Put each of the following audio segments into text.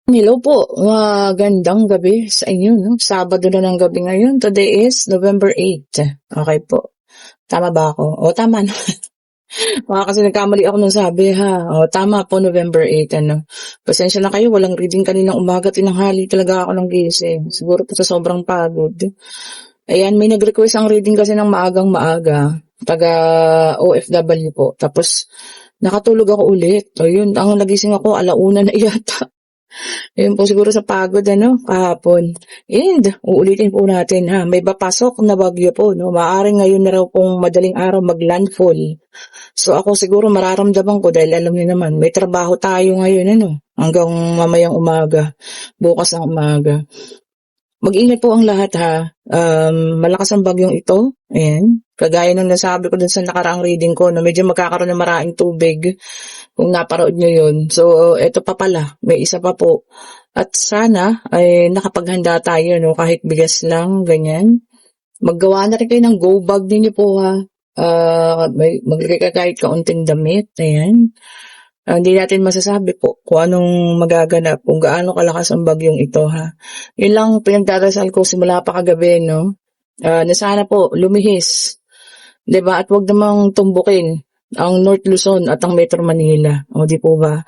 Hello po, magandang gabi sa inyo, 'no? Sabado na ng gabi ngayon. Today is November 8. Okay po. Tama ba ako? O tama na. Baka kasi nagkamali ako nung sabi ha. O tama po, November 8 ano. Pasensya na kayo, walang reading kaninang umaga, tinanghali talaga ako ng gising. Siguro po sa sobrang pagod. Ayan, may nag-request ang reading kasi ng maagang maaga. Taga OFW po. Tapos nakatulog ako ulit. O yun, ang nagising ako 1:00 na yata. Ayun po siguro sa pagod ano, kahapon. And uulitin po natin ha, may papasok na bagyo po, no. Maaaring ngayon na raw pong madaling araw mag-landfall. So ako siguro mararamdaman ko dahil alam niyo naman, may trabaho tayo ngayon ano, hanggang mamayang umaga, bukas ng umaga. Mag-ingat po ang lahat ha. Malakas ang bagyong ito. Ayan. Kagaya ng nasabi ko dun sa nakaraang reading ko na medyo magkakaroon ng maraming tubig kung naparood nyo yun. So, eto pa pala. May isa pa po. At sana ay nakapaghanda tayo, no? Kahit bigas lang, ganyan. Maggawa na rin kayo ng go bag ninyo po ha. Maglagay ka kahit kaunting damit. Ayan. Hindi natin masasabi po kung anong magaganap, kung gaano kalakas ang bagyong ito ha. Yun lang pinagdarasal ko simula pa kagabi, no? Na sana po lumihis, 'di ba? At wag namang tumbukin ang North Luzon at ang Metro Manila. O di po ba?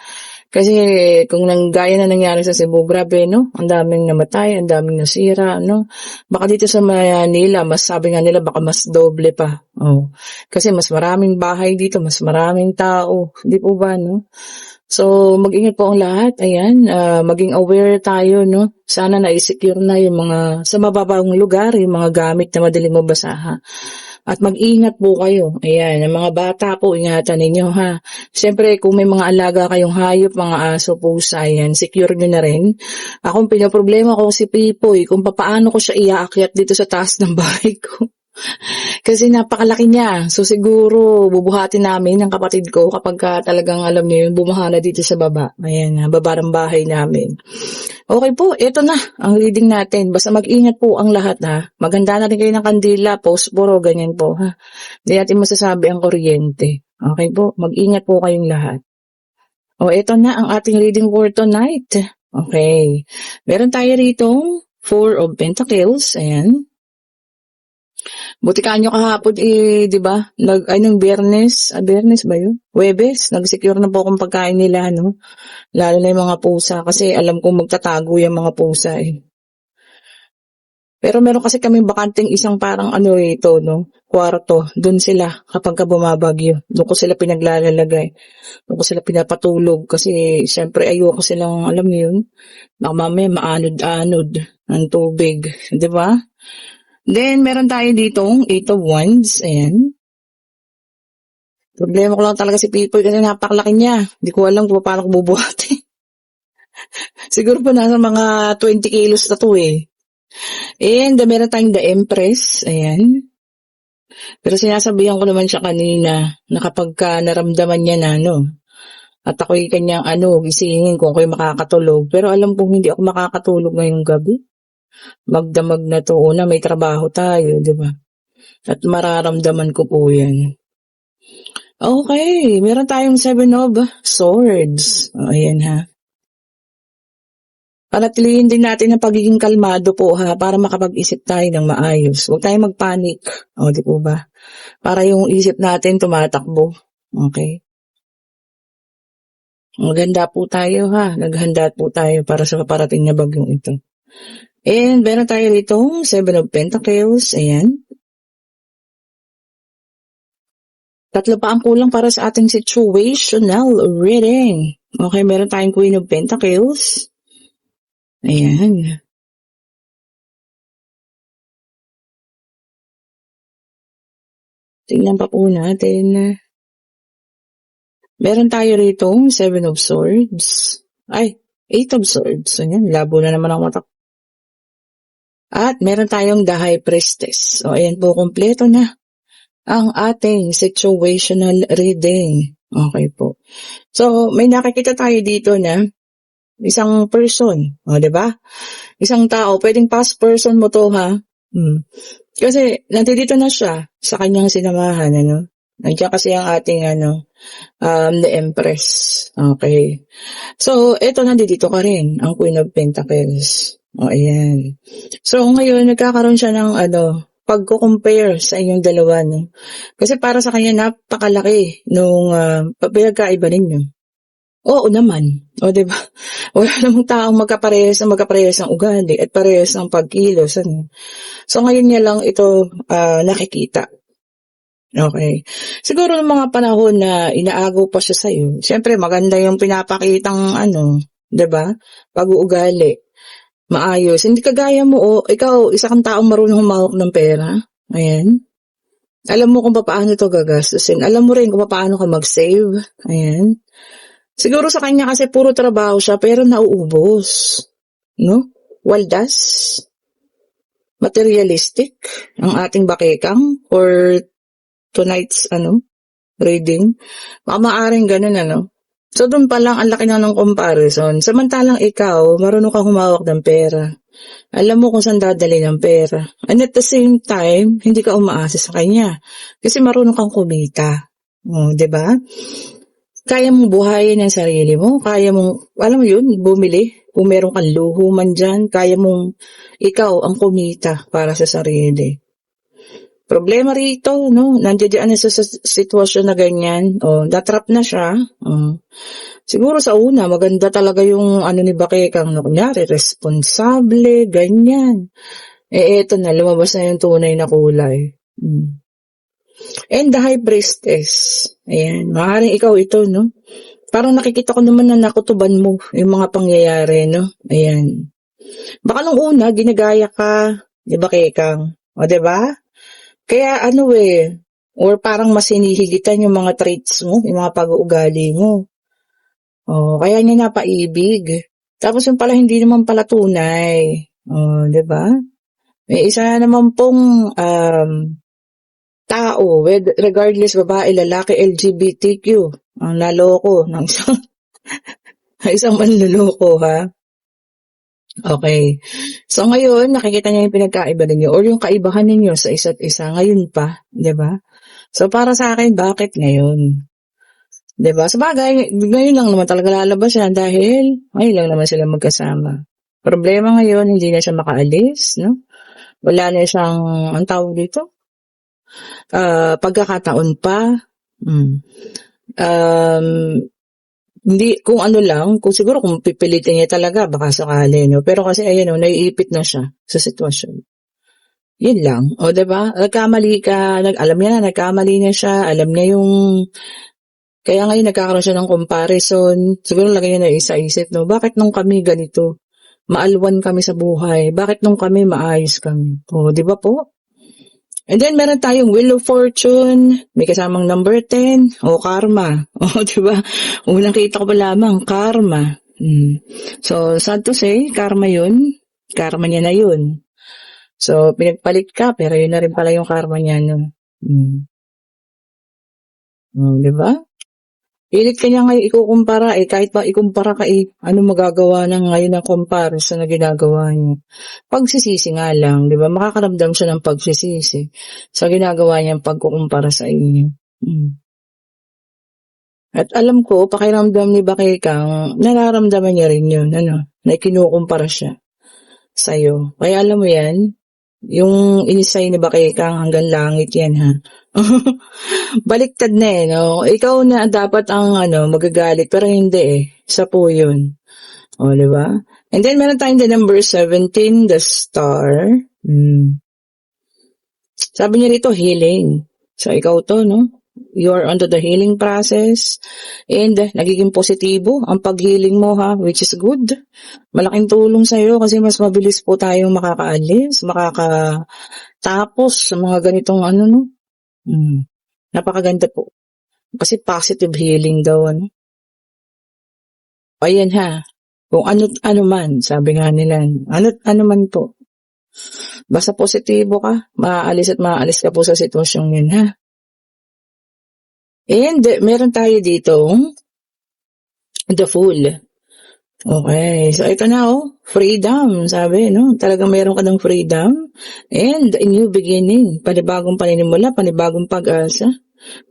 Kasi kung gaya na nangyari sa Cebu, grabe, no? Ang daming namatay, ang daming nasira, no? Baka dito sa Manila, mas sabi nga nila, baka mas doble pa. Oh. Kasi mas maraming bahay dito, mas maraming tao. Di po ba, no? So, mag-ingat po ang lahat. Ayan, maging aware tayo, no? Sana na-secure na yung mga, sa mababang lugar, yung mga gamit na madaling mabasaha. At mag-ingat po kayo. Ayan, ang mga bata po, ingatan ninyo ha. Siyempre, kung may mga alaga kayong hayop, mga aso, pusa, ayan, secure nyo na rin. Akong pinaproblema ko si Pipoy, kung paano ko siya iaakyat dito sa taas ng bahay ko. Kasi napakalaki niya. So siguro bubuhatin namin ng kapatid ko kapag talagang alam niyo yun, bumaha na dito sa baba. Ayan, baba ng bahay namin. Okay po, ito na ang reading natin. Basta mag-ingat po ang lahat ha. Maganda na rin kayo ng kandila, posporo, ganyan po ha. Hindi natin masasabi ang kuryente. Okay po, mag-ingat po kayong lahat. O ito na ang ating reading for tonight. Okay. Meron tayo rito 4 of Pentacles. Ayan. Buti kanyo kahapon di ba? Nung Biyernes ba yun? Huwebes, nag-secure na po akong pagkain nila, no? Lalo na yung mga pusa kasi alam kong magtatago yung mga pusa eh. Pero meron kasi kaming bakanting isang parang ito, no? Kwarto. Doon sila kapag bumabagyo. Doon ko sila pinaglalagay. Doon ko sila pinapatulog kasi syempre ayoko silang, alam niyo yun, baka mamaya maanod-anod ng tubig. Di ba? Then, meron tayo ditong 8 of Wands. Ayan. Problema ko lang talaga si Pipoy kasi napakalaki niya. Hindi ko alam kung paano ko bubuhatin. Siguro po nasa mga 20 kilos na to eh. And meron tayong the Empress. Ayan. Pero sinasabihan ko naman siya kanina na kapag naramdaman niya na at ako'y kanyang gisingin kung ako'y makakatulog. Pero alam kong hindi ako makakatulog ngayong gabi. Magdamag na to. Una, may trabaho tayo, di ba? At mararamdaman ko po yan. Okay, meron tayong 7 of Swords. Ayan ha. Panatilihin din natin ang pagiging kalmado po ha, para makapag-isip tayo ng maayos. Huwag tayong magpanik. O, di po ba? Para yung isip natin tumatakbo. Okay? Maganda po tayo ha. Naghanda po tayo para sa paparating na bagyong ito. And meron tayo rito 7 of Pentacles. Ayan. 3 pa ang kulang para sa ating situational reading. Okay, meron tayong Queen of Pentacles. Ayan. Tingnan pa po natin. Meron tayo rito 7 of Swords. Ay, 8 of Swords. Ayan, labo na naman ang mata. At meron tayong the High Priestess. O, ayan po, kompleto na ang ating situational reading. Okay po. So, may nakikita tayo dito na isang person. O, diba? Isang tao. Pwedeng past person mo to, ha? Kasi, nandito na siya sa kanyang sinamahan, Nandiyan kasi ang ating the Empress. Okay. So, eto nandito ka rin, ang Queen of Pentacles. O, ayan. So, ngayon, nagkakaroon siya ng pagko-compare sa inyong dalawa, no? Kasi para sa kanya, napakalaki nung pinagkaiba ninyo. Oo naman. O, diba? Wala namang taong magkaparehas ng ugali at parehas ng pagkilos. Ano? So, ngayon niya lang ito nakikita. Okay. Siguro ng mga panahon na inaagaw pa siya sa'yo, siyempre maganda yung pinapakitang 'di ba? Pag-uugali, maayos. Hindi kagaya mo, ikaw isa kang taong marunong humawak ng pera. Ayan. Alam mo kung paano 'to gagastusin. Alam mo rin kung paano ka mag-save. Ayan. Siguro sa kanya kasi puro trabaho siya pero nauubos, no? Waldas, materialistic ang ating bakekang or tonight's reading. Baka maaaring ganun. So doon pa lang ang laki na ng comparison. Samantalang ikaw, marunong kang humawak ng pera. Alam mo kung saan dadali ng pera. And at the same time, hindi ka umaasa sa kanya. Kasi marunong kang kumita. O, 'di ba? Kaya mong buhayin ang sarili mo. Kaya mong, alam mo yun, bumili. Kung meron kang luho man dyan, kaya mong ikaw ang kumita para sa sarili. Problema rito, no? Nandiyan na sa sitwasyon na ganyan. Natrap na siya. Siguro sa una, maganda talaga yung ni Bakekang, kunyari, responsable, ganyan. Eto na, lumabas na yung tunay na kulay. And the High Priestess. Ayan, maaaring ikaw ito, no? Parang nakikita ko naman na nakutuban mo yung mga pangyayari, no? Ayan. Baka nung una, ginagaya ka, di ba, Kekang? O, di ba? Kaya or parang mas hinihigitan yung mga traits mo, yung mga pag-uugali mo. Kaya niya napaibig. Tapos yung pala hindi naman pala tunay. 'di ba? May isa naman pong tao, regardless babae, lalaki, LGBTQ, ang naloko ng isang manluloko, ha? Okay. So ngayon, nakikita niya yung pinagkaiba ninyo or yung kaibahan ninyo sa isa't isa ngayon pa, 'di ba? So para sa akin, bakit ngayon? 'Di ba? Sabagay, ngayon lang naman talaga lalabas siya dahil ngayon lang naman sila magkasama. Problema ngayon, hindi na siya makaalis, no? Wala na siyang, ang tawag dito? Pagkakataon pa. Hindi, kung kung siguro kung pipilitin niya talaga, baka sakali, no? Pero kasi ayan, naiipit na siya sa sitwasyon. Yun lang. O, diba? Nagkamali ka, alam niya na, nagkamali na siya, alam niya yung, kaya ngayon nagkakaroon siya ng comparison. Siguro lagay niya na isa-isip, no? Bakit nung kami ganito? Maalwan kami sa buhay. Bakit nung kami maayos kami? O, diba po? And then, meron tayong Wheel of Fortune, may kasamang number 10, karma. Diba? Unang kita ko pa lamang, karma. So, sad to say, karma yun. Karma niya na yun. So, pinagpalit ka, pero yun na rin pala yung karma niya, no? Diba? Pilit ka niya ngayon ikukumpara, kahit pa ikumpara ka, ano magagawa na ngayon ng comparison na ginagawa niya? Pagsisisi nga lang, di ba? Makakaramdam siya ng pagsisisi sa ginagawa niyang pagkukumpara sa inyo. At alam ko, pakiramdam ni Bakekang, nararamdaman niya rin yun, na kinukumpara siya sa'yo. Kaya alam mo yan, yung inisay ni Bakekang hanggang langit yan, ha? Baliktad na no? Ikaw na dapat ang magagalit, pero hindi Isa po yun. Di ba? And then, meron tayong the number 17, the star. Sabi niya rito, healing. So, ikaw to, no? You are under the healing process. And, nagiging positibo ang pag-healing mo, ha? Which is good. Malaking tulong sa'yo kasi mas mabilis po tayong makakaalis, makakatapos sa mga ganitong no? Napakaganda po. Kasi positive healing daw, Ayan, ha? Kung ano man, sabi nga nila, ano man po. Basta positibo ka, maaalis ka po sa sitwasyong yun, ha? And meron tayo dito, the Fool. Okay, so ito na freedom, sabi, no? Talagang meron ka ng freedom and a new beginning, panibagong paninimula, panibagong pag-asa.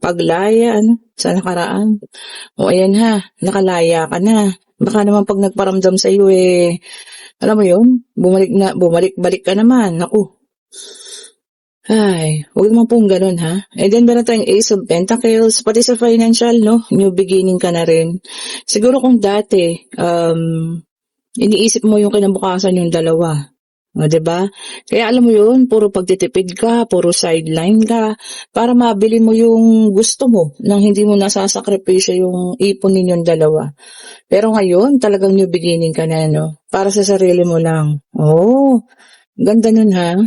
paglaya, sa nakaraan. O ayan ha, nakalaya ka na. Baka naman pag nagparamdam sa'yo alam mo yun, bumalik-balik ka naman. Naku, ay, huwag naman pong ganun ha. And then meron tayong Ace of Pentacles, pati sa financial, no? New beginning ka na rin. Siguro kung dati, iniisip mo yung kinabukasan yung dalawa. O, diba? Kaya alam mo yun, puro pagtitipid ka, puro sideline ka, para mabili mo yung gusto mo, nang hindi mo nasasakripisyo yung ipon ninyong dalawa. Pero ngayon, talagang new beginning ka na, no? Para sa sarili mo lang. Oh, ganda nun ha.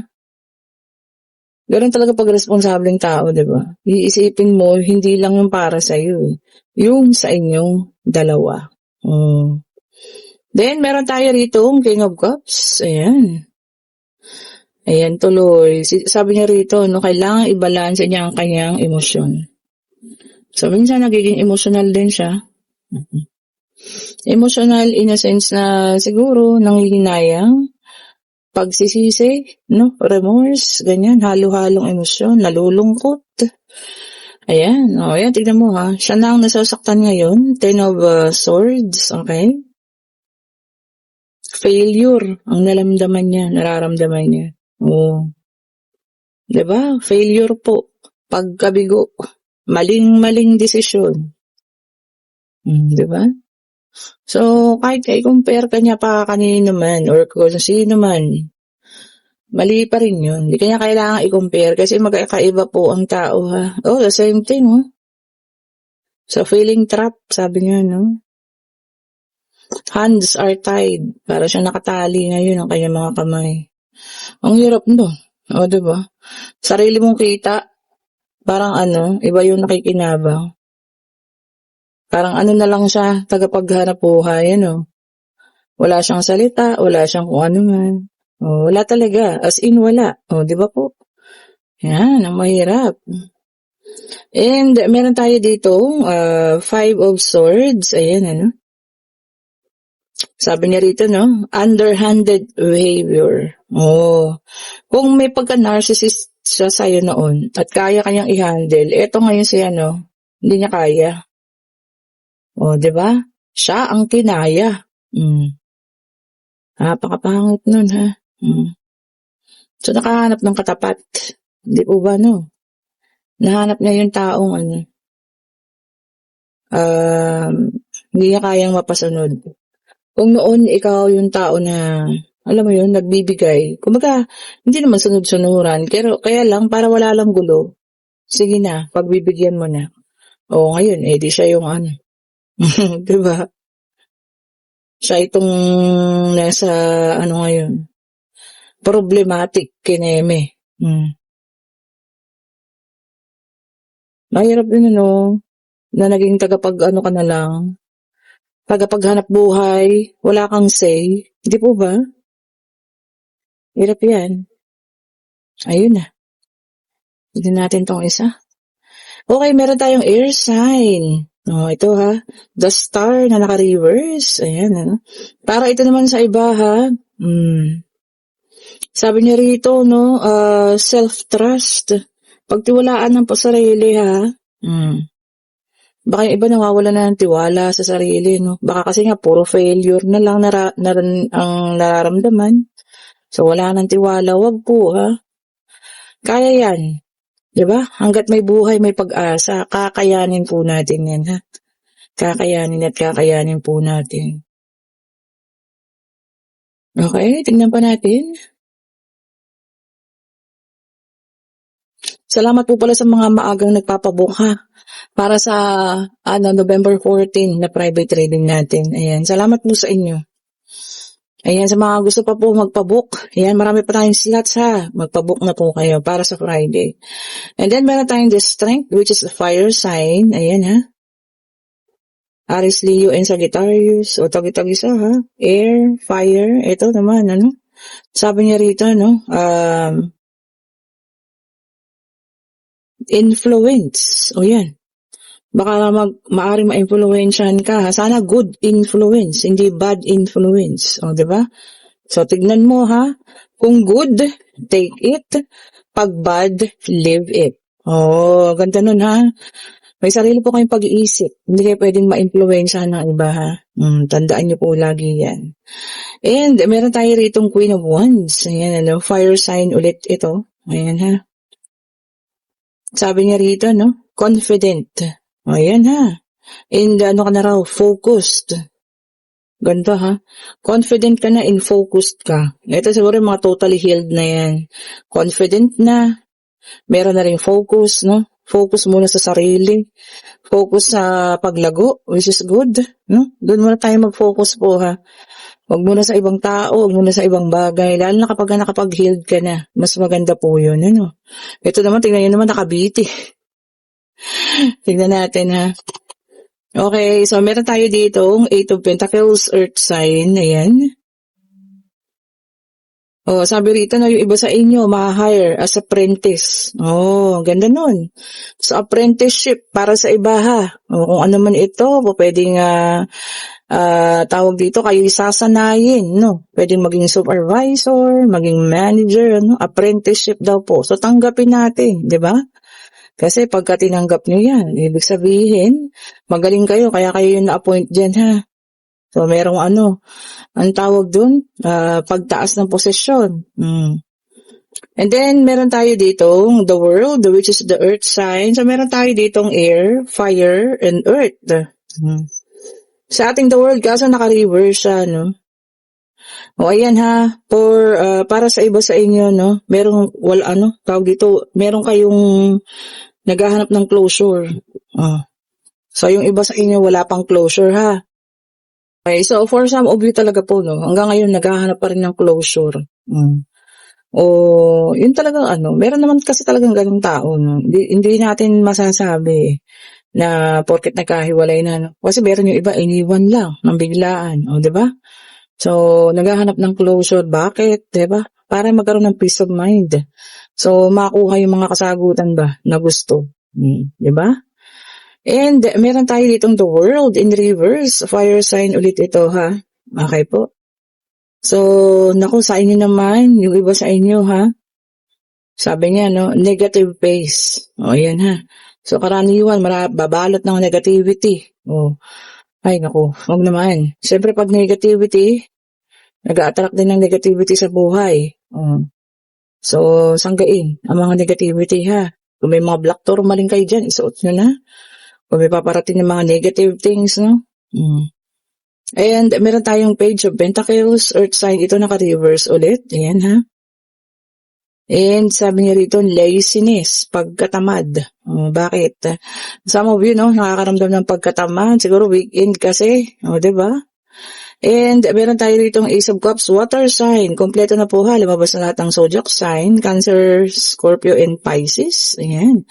Ganun talaga pag responsableng tao, di ba? Iisipin mo, hindi lang yung para sa'yo yung sa inyong dalawa. Then, meron tayo rito, King of Cups. Ayan. Ayan, tuloy. Sabi niya rito, no, kailangan i-balance niya ang kanyang emosyon. So, minsan nagiging emotional din siya. Emotional in a sense na siguro nanghihinayang, pagsisisi, no, remorse, ganyan, halo-halong emosyon, nalulungkot. Ayan, ayan, tignan mo ha. Siya na ang nasasaktan ngayon. 10 of Swords, okay? Failure ang nararamdaman niya. Oh. 'Di ba? Failure po. Pagkabigo. Maling-maling desisyon. 'Di ba? So, kahit i-compare ka niya pa kanino man or kung sino man, mali pa rin yun. Hindi kanya kailangan i-compare kasi magkakaiba po ang tao ha. Oh, the same thing So, feeling trap, sabi niya, no? Hands are tied. Para siya nakatali ngayon ang kanyang mga kamay. Ang hirap nun. O, diba? Sarili mong kita, parang iba yung nakikinabang. Parang na lang siya, tagapaghanap buhay, Wala siyang salita, wala siyang kung ano man. O, wala talaga. As in, wala. O, diba po? Yan, ang mahirap. And, meron tayo dito, 5 of Swords. Ayan, Sabi niya rito, no? Underhanded behavior. Oh. Kung may pagka-narcissist siya sa'yo noon at kaya kanyang i-handle, eto ngayon siya, hindi niya kaya. Oh, di ba? Siya ang kinaya. Napakapangit nun, ha? So, nakahanap ng katapat. Hindi po ba, no? Nahanap niya yung taong, hindi niya kayang mapasunod. Kung noon ikaw yung tao na, alam mo yun, nagbibigay. Kumbaga, hindi naman sunod-sunuran. Pero, kaya lang, para wala lang gulo. Sige na, pagbibigyan mo na. O, ngayon, di siya yung diba? Siya itong nasa, ngayon, problematic kineme. Mahirap din, na naging tagapag-ano ka na lang. Tagapaghanap buhay, wala kang say. Hindi po ba? Hirap yan. Ayun na. Hindi natin tong isa. Okay, meron tayong air sign. Ito ha. The star na naka-reverse. Ayan, Para ito naman sa iba ha. Sabi niya rito, self-trust. Pagtiwalaan ng sarili ha. Baka yung iba nawawala na ng tiwala sa sarili, Baka kasi nga puro failure na lang ang nararamdaman. So wala nang tiwala, wag po ha. Kaya yan. 'Di ba? Hangga't may buhay, may pag-asa, kakayanin po natin yan ha. Kakayanin po natin. Okay, tingnan pa natin. Salamat po pala sa mga maagang nagpapabook ha. Para sa November 14 na private reading natin. Ayan, salamat po sa inyo. Ayan, sa mga gusto pa po magpabook, ayan, marami pa tayong slots ha. Magpabook na po kayo para sa Friday. And then meron tayong the strength, which is the fire sign. Ayan ha. Aries, Leo, and Sagittarius. O tagi-tagi sa ha. Air, fire. Ito naman, Sabi niya rito, influence. O yan. Baka maaring ma-influensyahan ka. Sana good influence, hindi bad influence. O, diba? So, tignan mo ha. Kung good, take it. Pag bad, leave it. Oo, ganda nun ha. May sarili po kayong pag-iisip. Hindi kayo pwedeng ma-impluwensyahan ng iba ha. Tandaan niyo po lagi yan. And meron tayo ritong Queen of Wands. Ayan, ano, fire sign ulit ito. Ayan ha. Sabi niya rito, no? Confident. Ayan ha. And ano ka na raw? Focused. Ganda ha. Confident ka na and focused ka. Ito siguro yung mga totally healed na yan. Confident na. Meron na rin focus, no? Focus muna sa sarili. Focus sa paglago, which is good, no? Doon muna tayo mag-focus po ha. Huwag muna sa ibang tao, huwag muna sa ibang bagay. Lalo na kapag nakapag-healed ka na, mas maganda po yun, ano? Ito naman, tingnan nyo naman, nakabiti. Tingnan natin ha. Okay, so meron tayo ditong 8 of Pentacles, Earth sign, ayan. Oh, sabi rito na yung iba sa inyo, ma-hire as apprentice. Oh, ganda nun. So, apprenticeship para sa iba ha. O, kung ano man ito, pwedeng tawag dito, kayo sasanayin, no? Pwedeng maging supervisor, maging manager, no? Apprenticeship daw po. So, tanggapin natin, di ba? Kasi pagka tinanggap nyo yan, ibig sabihin, magaling kayo, kaya kayo yung na-appoint dyan ha. So, merong ano, ang tawag dun, pagtaas ng posisyon. And then, meron tayo ditong the world, which is the earth sign. So, meron tayo ditong air, fire, and earth. Sa ating the world, kaso naka-reverse siya, no? O, ayan ha, para sa iba sa inyo, no? Merong, tawag dito, meron kayong naghahanap ng closure. So, yung iba sa inyo, wala pang closure, ha? Okay, so for some of you talaga po, no, hanggang ngayon naghahanap pa rin ng closure. O yun talagang meron naman kasi talagang ganung tao, no. Hindi natin masasabi na porket nagkahiwalay na, no. Kasi meron yung iba iniwan lang ng biglaan, o 'di ba? So naghahanap ng closure, bakit, 'di ba? Para magkaroon ng peace of mind. So makuha yung mga kasagutan ba na gusto, 'di ba? And meron tayo ditong the world in reverse. Fire sign ulit ito ha. Okay po. So, naku, sa inyo naman, yung iba sa inyo ha. Sabi niya, no, negative pace. O, yan ha. So, karaniwan, babalot ng negativity. O, ay naku, huwag naman. Siyempre, pag negativity, nag-a-attract din ng negativity sa buhay. O. So, sanggain ang mga negativity ha. Kung may mga black tourmaling kayo dyan, isuot nyo na. Kung may paparating ng mga negative things, no? And meron tayong page of Pentacles, Earth sign, ito naka-reverse ulit. Ayan ha. And sabi niya rito, laziness, pagkatamad. Bakit? Some of you, no, nakakaramdam ng pagkatamad. Siguro weekend kasi. Diba? And meron tayo rito Ace of Cups, water sign. Kompleto na po ha. Lumabas na lahat ng zodiac sign. Cancer, Scorpio, and Pisces. Ayan.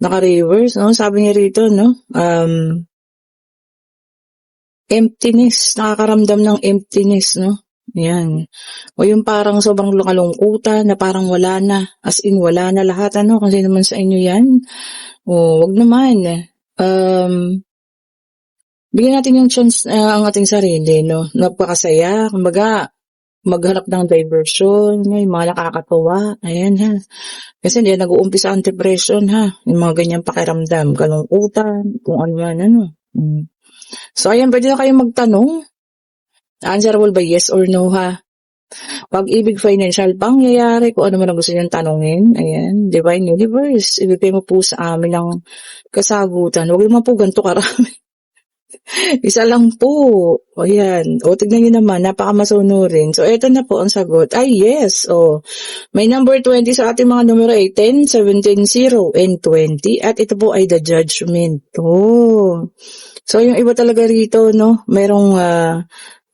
Naka-reverse, no? Sabi niya rito, no? Emptiness. Nakakaramdam ng emptiness, no? Ayan. O yung parang sobrang kalungkutan na parang wala na. As in, wala na lahat, ano? Kasi naman sa inyo yan. O, wag naman. Bigyan natin yung chance ang ating sarili, no? Napakasaya. Kumbaga, maghanap ng diversion, yung mga nakakatuwa. Ayan ha. Kasi hindi nag-uumpisa ang depression ha. Yung mga ganyang pakiramdam, kalungkutan, kung ano man, ano. So, ayan, pwede na kayong magtanong. Answerable by yes or no ha. Pag-ibig, financial, pangyayari, kung ano man ang gusto niyong tanongin. Ayan, Divine Universe. Ibigay mo po sa amin ang kasagutan. Huwag naman po ganito karami. Isa lang po. O yan. O tignan nyo naman, napakamasunurin. So, eto na po ang sagot. Ay, yes. O, may number 20 sa ating mga numero ay 10, 17, 0, and 20. At ito po ay the judgment. O. So, yung iba talaga rito, no, merong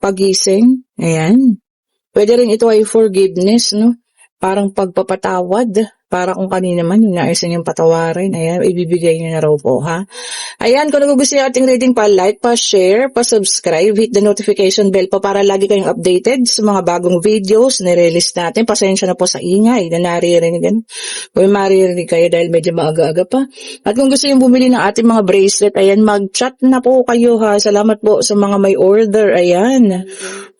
pagising. Ayan. Pwede rin ito ay forgiveness, no? Parang pagpapatawad. Para kung kanina man yung nais niyong patawarin. Ayan, ibibigay niyo na raw po, ha? Ayan, kung nagugustuhan yung ating reading, pa-like, pa-share, pa-subscribe, hit the notification bell pa para lagi kayong updated sa mga bagong videos na release natin. Pasensya na po sa ingay na naririnig. Kung maririnig kayo dahil medyo maaga-aga pa. At kung gusto yung bumili ng ating mga bracelet, ayan, mag-chat na po kayo ha. Salamat po sa mga may order. Ayan.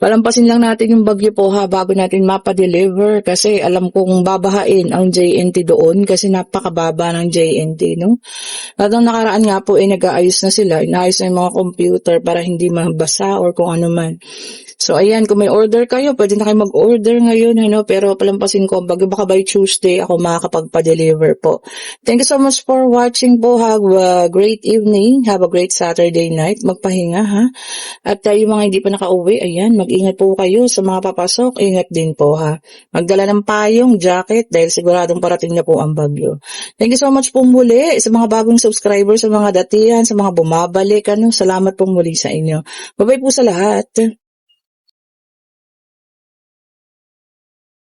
Palampasin lang natin yung bagyo po ha bago natin mapa-deliver kasi alam kong babahain ang JNT doon kasi napakababa ng JNT, no? At ang nakaraan nga po nag-aayos na sila, inaayos na yung mga computer para hindi mabasa or kung ano man. So ayan, kung may order kayo, pwede na kayo mag-order ngayon, ano? Pero palampasin ko, baka by Tuesday ako makakapagpa-deliver po. Thank you so much for watching po. Have a great evening. Have a great Saturday night. Magpahinga ha. At yung mga hindi pa nakauwi, ayan, mag-ingat po kayo sa mga papasok. Ingat din po ha. Magdala ng payong, jacket dahil siguradong parating na po ang bagyo. Thank you so much po muli sa mga bagong subscribers, sa mga datihan, sa mga bumabalik. Ano, salamat po muli sa inyo. Bye-bye po sa lahat.